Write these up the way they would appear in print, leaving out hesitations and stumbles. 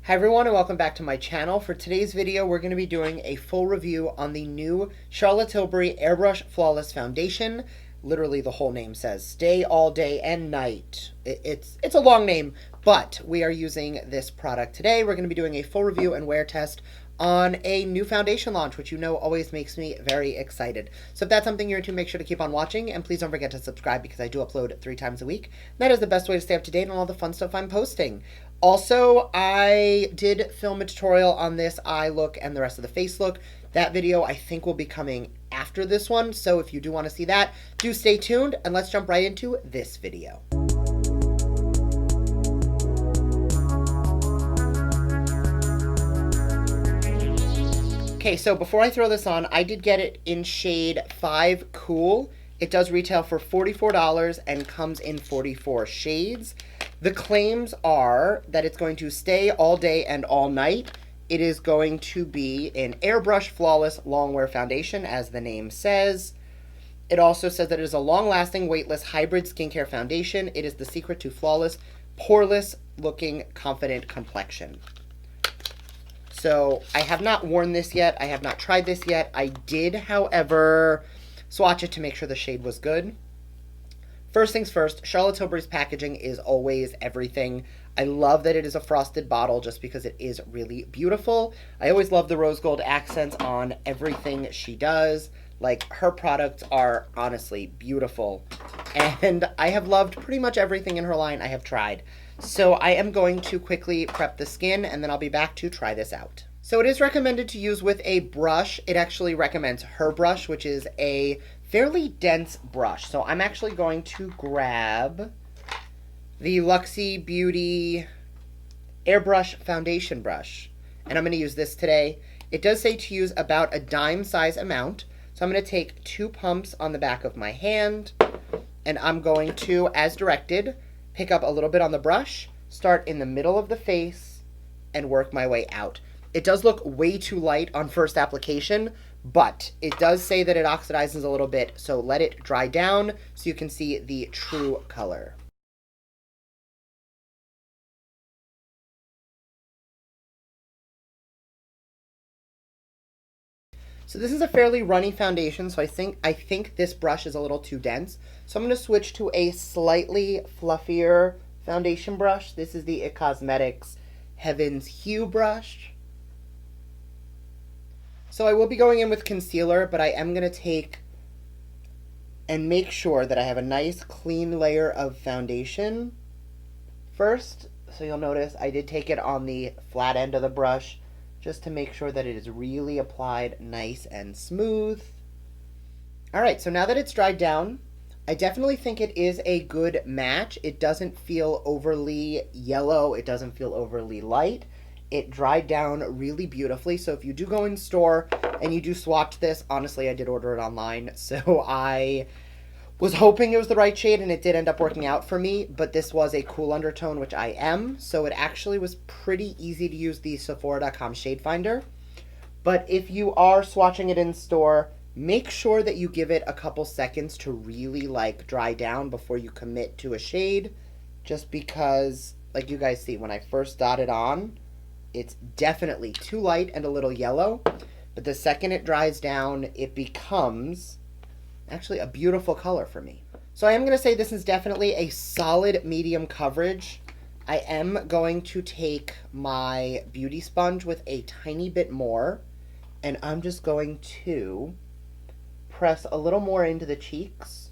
Hi everyone and welcome back to my channel. For today's video, we're going to be doing a full review on the new Charlotte Tilbury Airbrush Flawless Foundation. Literally the whole name says stay all day and night. It's a long name, but we are using this product today. We're going to be doing a full review and wear test on a new foundation launch, which you know always makes me very excited. So if that's something you're into, make sure to keep on watching, and please don't forget to subscribe because I do upload 3 times a week. That is the best way to stay up to date on all the fun stuff I'm posting. Also, I did film a tutorial on this eye look and the rest of the face look. That video I think will be coming after this one, so if you do want to see that, do stay tuned, and let's jump right into this video. Okay, so before I throw this on, I did get it in shade 5 Cool. It does retail for $44 and comes in 44 shades. The claims are that it's going to stay all day and all night. It is going to be an Airbrush Flawless Longwear Foundation, as the name says. It also says that it is a long-lasting, weightless hybrid skincare foundation. It is the secret to flawless, poreless-looking, confident complexion. So I have not worn this yet. I have not tried this yet. I did, however, swatch it to make sure the shade was good. First things first, Charlotte Tilbury's packaging is always everything. I love that it is a frosted bottle just because it is really beautiful. I always love the rose gold accents on everything she does. Like, her products are honestly beautiful. And I have loved pretty much everything in her line I have tried. So I am going to quickly prep the skin and then I'll be back to try this out. So it is recommended to use with a brush. It actually recommends her brush, which is a fairly dense brush. So I'm actually going to grab the Luxie Beauty Airbrush Foundation brush. And I'm going to use this today. It does say to use about a dime size amount. So I'm going to take 2 pumps on the back of my hand. And I'm going to, as directed, pick up a little bit on the brush, start in the middle of the face, and work my way out. It does look way too light on first application, but it does say that it oxidizes a little bit, so let it dry down so you can see the true color. So this is a fairly runny foundation, so I think this brush is a little too dense. So I'm going to switch to a slightly fluffier foundation brush. This is the IT Cosmetics Heaven's Hue brush. So I will be going in with concealer, but I am going to take and make sure that I have a nice clean layer of foundation first. So you'll notice I did take it on the flat end of the brush, just to make sure that it is really applied nice and smooth. Alright, so now that it's dried down, I definitely think it is a good match. It doesn't feel overly yellow, it doesn't feel overly light. It dried down really beautifully, so if you do go in store and you do swatch this, honestly I did order it online, so I was hoping it was the right shade, and it did end up working out for me, but this was a cool undertone, which I am, so it actually was pretty easy to use the Sephora.com shade finder. But if you are swatching it in store, make sure that you give it a couple seconds to really dry down before you commit to a shade, just because, like you guys see, when I first dotted on, it's definitely too light and a little yellow, but the second it dries down, it becomes actually a beautiful color for me. So I am going to say this is definitely a solid medium coverage. I am going to take my beauty sponge with a tiny bit more, and I'm just going to press a little more into the cheeks.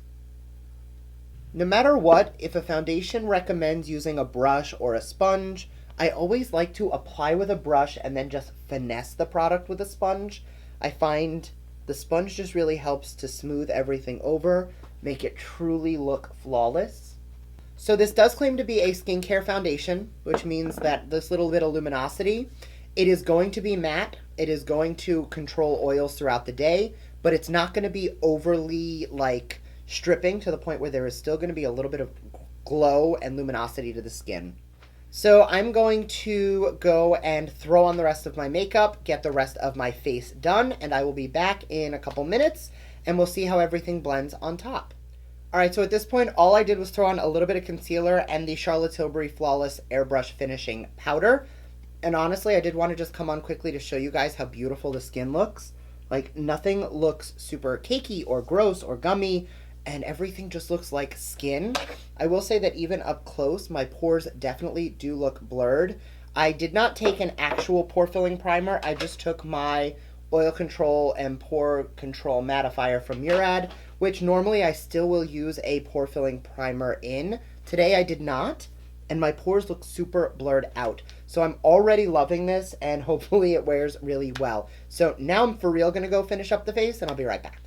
No matter what, if a foundation recommends using a brush or a sponge, I always like to apply with a brush and then just finesse the product with a sponge. I find the sponge just really helps to smooth everything over, make it truly look flawless. So this does claim to be a skincare foundation, which means that this little bit of luminosity, it is going to be matte, it is going to control oils throughout the day, but it's not going to be overly stripping to the point where there is still going to be a little bit of glow and luminosity to the skin. So I'm going to go and throw on the rest of my makeup, get the rest of my face done, and I will be back in a couple minutes, and we'll see how everything blends on top. Alright, so at this point, all I did was throw on a little bit of concealer and the Charlotte Tilbury Flawless Airbrush Finishing Powder. And honestly, I did want to just come on quickly to show you guys how beautiful the skin looks. Like, nothing looks super cakey or gross or gummy, and everything just looks like skin. I will say that even up close, my pores definitely do look blurred. I did not take an actual pore filling primer. I just took my oil control and pore control mattifier from Murad, which normally I still will use a pore filling primer in. Today I did not, and my pores look super blurred out. So I'm already loving this, and hopefully it wears really well. So now I'm for real going to go finish up the face, and I'll be right back.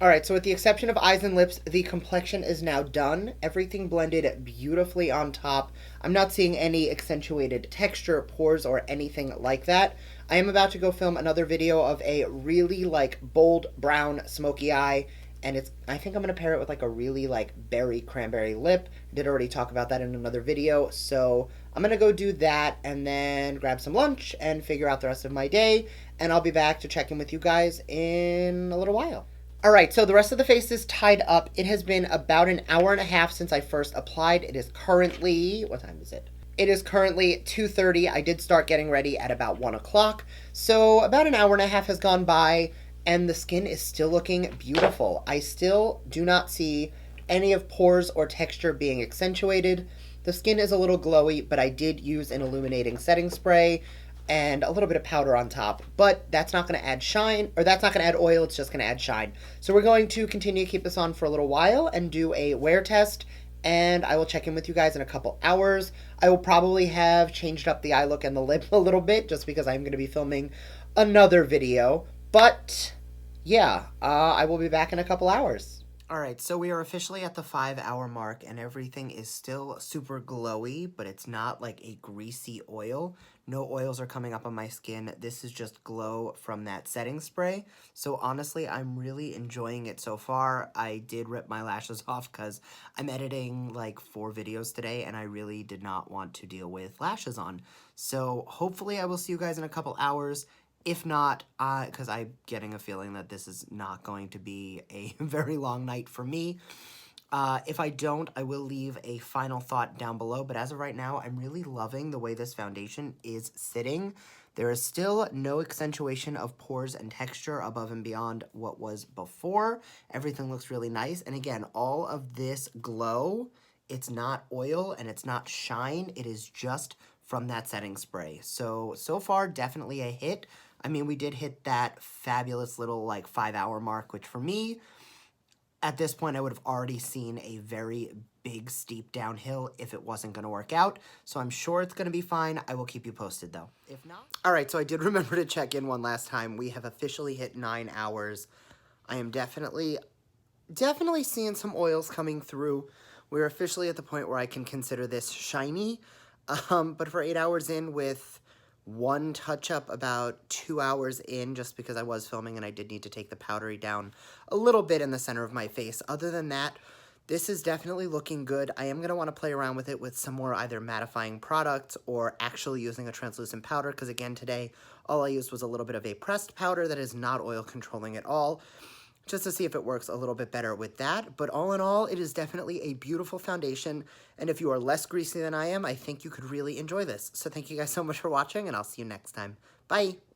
Alright, so with the exception of eyes and lips, the complexion is now done. Everything blended beautifully on top. I'm not seeing any accentuated texture, pores, or anything like that. I am about to go film another video of a really, like, bold brown smoky eye, and I think I'm going to pair it with, like, a really, like, berry cranberry lip. I did already talk about that in another video, so I'm going to go do that and then grab some lunch and figure out the rest of my day, and I'll be back to check in with you guys in a little while. Alright, so the rest of the face is tied up. It has been about an hour and a half since I first applied. It is currently, what time is it? It is currently 2:30. I did start getting ready at about 1 o'clock. So about an hour and a half has gone by, and the skin is still looking beautiful. I still do not see any of pores or texture being accentuated. The skin is a little glowy, but I did use an illuminating setting spray and a little bit of powder on top, but that's not going to add shine, or that's not going to add oil, it's just going to add shine. So we're going to continue to keep this on for a little while and do a wear test, and I will check in with you guys in a couple hours. I will probably have changed up the eye look and the lip a little bit, just because I'm going to be filming another video, but yeah, I will be back in a couple hours. Alright, so we are officially at the 5-hour mark, and everything is still super glowy, but it's not like a greasy oil. No oils are coming up on my skin. This is just glow from that setting spray. So honestly, I'm really enjoying it so far. I did rip my lashes off because I'm editing like 4 videos today, and I really did not want to deal with lashes on. So hopefully I will see you guys in a couple hours. If not, because I'm getting a feeling that this is not going to be a very long night for me. If I don't, I will leave a final thought down below. But as of right now, I'm really loving the way this foundation is sitting. There is still no accentuation of pores and texture above and beyond what was before. Everything looks really nice. And again, all of this glow, it's not oil and it's not shine. It is just from that setting spray. So far, definitely a hit. I mean, we did hit that fabulous little, like, 5-hour mark, which for me, at this point, I would have already seen a very big, steep downhill if it wasn't going to work out. So I'm sure it's going to be fine. I will keep you posted, though. If not... Alright, so I did remember to check in one last time. We have officially hit 9 hours. I am definitely seeing some oils coming through. We're officially at the point where I can consider this shiny. But for 8 hours in with one touch-up about 2 hours in, just because I was filming and I did need to take the powdery down a little bit in the center of my face. Other than that, this is definitely looking good. I am going to want to play around with it with some more either mattifying products or actually using a translucent powder, because again, today, all I used was a little bit of a pressed powder that is not oil controlling at all, just to see if it works a little bit better with that. But all in all, it is definitely a beautiful foundation, and if you are less greasy than I am, I think you could really enjoy this. So thank you guys so much for watching, and I'll see you next time. Bye!